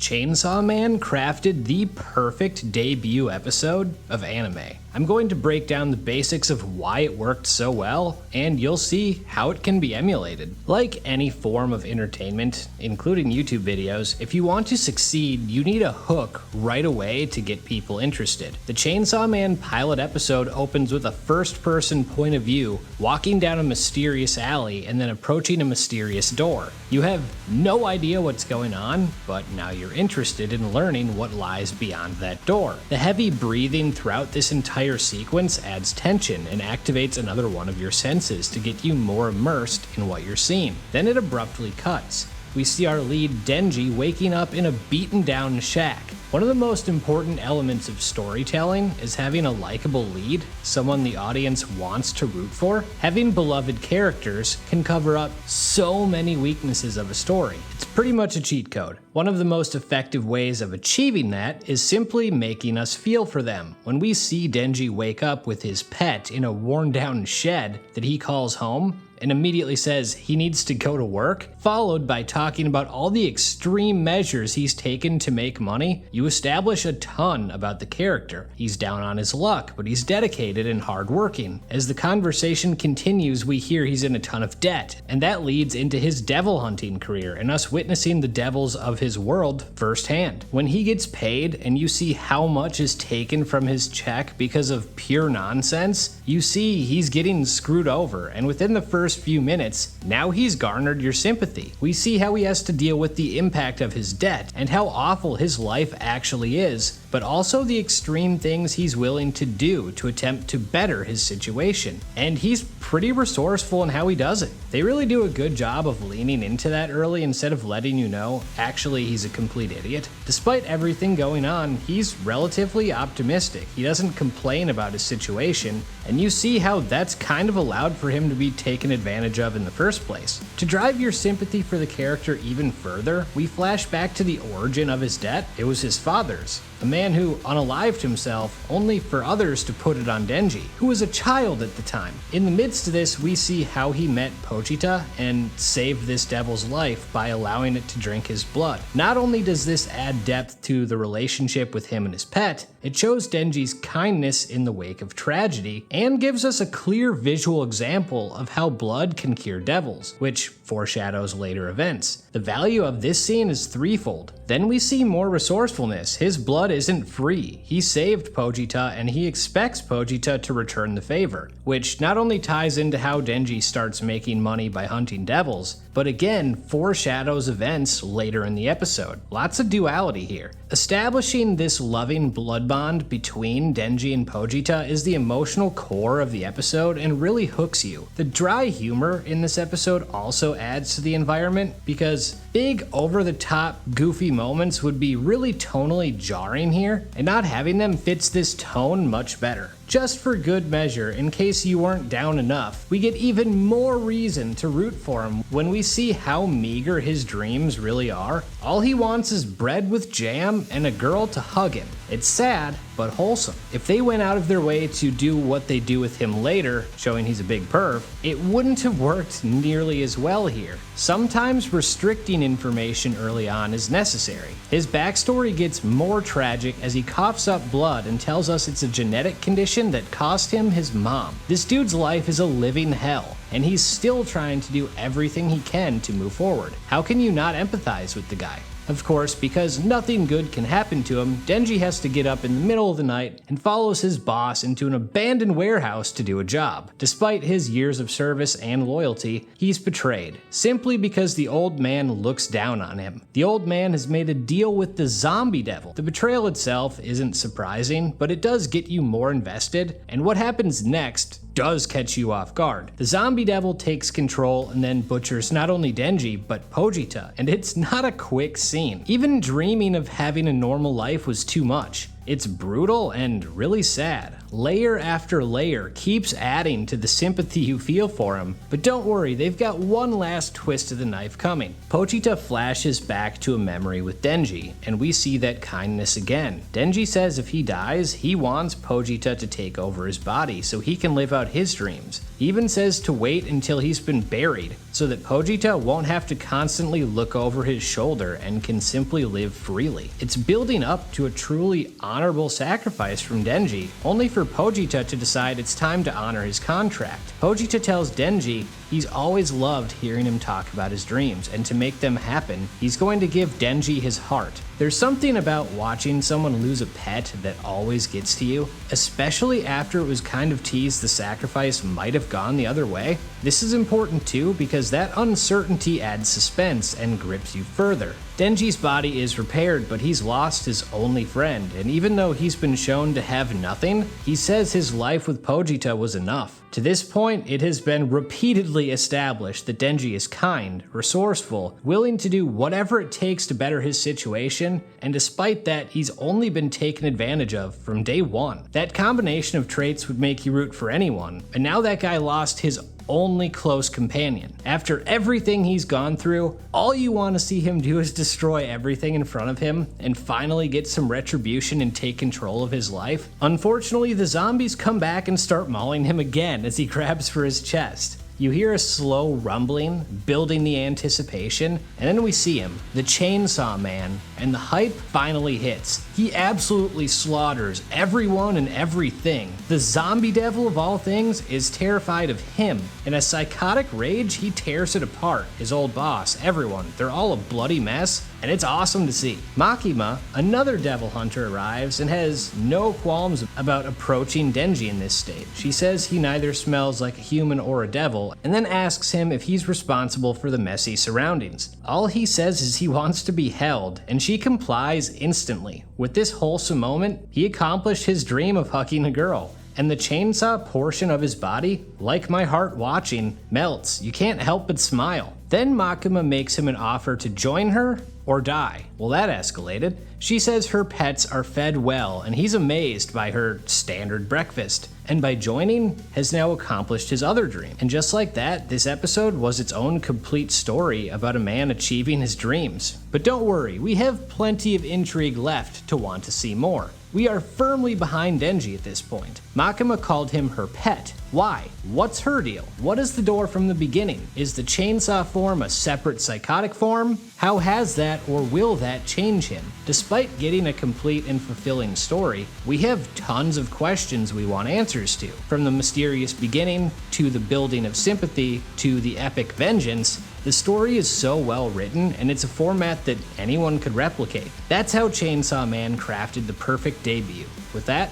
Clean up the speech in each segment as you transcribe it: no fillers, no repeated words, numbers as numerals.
Chainsaw Man crafted the perfect debut episode of anime. I'm going to break down the basics of why it worked so well, and you'll see how it can be emulated. Like any form of entertainment, including YouTube videos, if you want to succeed, you need a hook right away to get people interested. The Chainsaw Man pilot episode opens with a first-person point of view, walking down a mysterious alley and then approaching a mysterious door. You have no idea what's going on, but now you're interested in learning what lies beyond that door. The heavy breathing throughout this entire sequence adds tension and activates another one of your senses to get you more immersed in what you're seeing. Then it abruptly cuts. We see our lead Denji waking up in a beaten down shack. One of the most important elements of storytelling is having a likable lead, someone the audience wants to root for. Having beloved characters can cover up so many weaknesses of a story. It's pretty much a cheat code. One of the most effective ways of achieving that is simply making us feel for them. When we see Denji wake up with his pet in a worn down shed that he calls home, and immediately says he needs to go to work, followed by talking about all the extreme measures he's taken to make money, you establish a ton about the character. He's down on his luck, but he's dedicated and hardworking. As the conversation continues, we hear he's in a ton of debt, and that leads into his devil hunting career and us witnessing the devils of his world firsthand. When he gets paid and you see how much is taken from his check because of pure nonsense, you see he's getting screwed over, and within the first few minutes, now he's garnered your sympathy. We see how he has to deal with the impact of his debt and how awful his life actually is, but also the extreme things he's willing to do to attempt to better his situation. And he's pretty resourceful in how he does it. They really do a good job of leaning into that early instead of letting you know, actually he's a complete idiot. Despite everything going on, he's relatively optimistic. He doesn't complain about his situation, and you see how that's kind of allowed for him to be taken advantage of in the first place. To drive your sympathy for the character even further, we flash back to the origin of his debt. It was his father's. A man who unalived himself only for others to put it on Denji, who was a child at the time. In the midst of this, we see how he met Pochita and saved this devil's life by allowing it to drink his blood. Not only does this add depth to the relationship with him and his pet, it shows Denji's kindness in the wake of tragedy and gives us a clear visual example of how blood can cure devils, which foreshadows later events. The value of this scene is threefold. Then we see more resourcefulness. His blood isn't free. He saved Pochita and he expects Pochita to return the favor, which not only ties into how Denji starts making money by hunting devils, but again foreshadows events later in the episode. Lots of duality here. Establishing this loving blood bond between Denji and Pochita is the emotional core of the episode and really hooks you. The dry humor in this episode also adds to the environment because big over-the-top goofy moments would be really tonally jarring here, and not having them fits this tone much better. Just for good measure, in case you weren't down enough, we get even more reason to root for him when we see how meager his dreams really are. All he wants is bread with jam and a girl to hug him. It's sad, but wholesome. If they went out of their way to do what they do with him later, showing he's a big perv, it wouldn't have worked nearly as well here. Sometimes restricting information early on is necessary. His backstory gets more tragic as he coughs up blood and tells us it's a genetic condition that cost him his mom. This dude's life is a living hell, and he's still trying to do everything he can to move forward. How can you not empathize with the guy? Of course, because nothing good can happen to him, Denji has to get up in the middle of the night and follows his boss into an abandoned warehouse to do a job. Despite his years of service and loyalty, he's betrayed, simply because the old man looks down on him. The old man has made a deal with the zombie devil. The betrayal itself isn't surprising, but it does get you more invested, and what happens next does catch you off guard. The zombie devil takes control and then butchers not only Denji, but Pochita, and it's not a quick scene. Even dreaming of having a normal life was too much. It's brutal and really sad. layer after layer keeps adding to the sympathy you feel for him. But don't worry, they've got one last twist of the knife coming. Pochita flashes back to a memory with Denji, and we see that kindness again. Denji says if he dies, he wants Pochita to take over his body so he can live out his dreams. He even says to wait until he's been buried so that Pochita won't have to constantly look over his shoulder and can simply live freely. It's building up to a truly honorable sacrifice from Denji, only for Pochita to decide it's time to honor his contract. Pochita tells Denji he's always loved hearing him talk about his dreams, and to make them happen, he's going to give Denji his heart. There's something about watching someone lose a pet that always gets to you, especially after it was kind of teased the sacrifice might have gone the other way. This is important too because that uncertainty adds suspense and grips you further. Denji's body is repaired, but he's lost his only friend, and even though he's been shown to have nothing, he says his life with Pochita was enough. To this point, it has been repeatedly established that Denji is kind, resourceful, willing to do whatever it takes to better his situation, and despite that, he's only been taken advantage of from day one. That combination of traits would make you root for anyone, and now that guy lost his only close companion. After everything he's gone through, all you want to see him do is destroy everything in front of him and finally get some retribution and take control of his life. Unfortunately, the zombies come back and start mauling him again as he grabs for his chest. You hear a slow rumbling, building the anticipation, and then we see him, the Chainsaw Man, and the hype finally hits. He absolutely slaughters everyone and everything. The zombie devil of all things is terrified of him. In a psychotic rage, he tears it apart. His old boss, everyone, they're all a bloody mess, and it's awesome to see. Makima, another devil hunter, arrives and has no qualms about approaching Denji in this state. She says he neither smells like a human or a devil, and then asks him if he's responsible for the messy surroundings. All he says is he wants to be held, and she complies instantly. With this wholesome moment, he accomplished his dream of hugging a girl. And the chainsaw portion of his body, like my heart watching, melts. You can't help but smile. Then Makima makes him an offer to join her or die. Well, that escalated. She says her pets are fed well, and he's amazed by her standard breakfast. And by joining, has now accomplished his other dream. And just like that, this episode was its own complete story about a man achieving his dreams. But don't worry, we have plenty of intrigue left to want to see more. We are firmly behind Denji at this point. Makima called him her pet. Why? What's her deal? What is the door from the beginning? Is the chainsaw form a separate psychotic form? How has that or will that change him? Despite getting a complete and fulfilling story, we have tons of questions we want answers to. From the mysterious beginning, to the building of sympathy, to the epic vengeance, the story is so well written, and it's a format that anyone could replicate. That's how Chainsaw Man crafted the perfect debut. With that,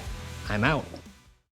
I'm out.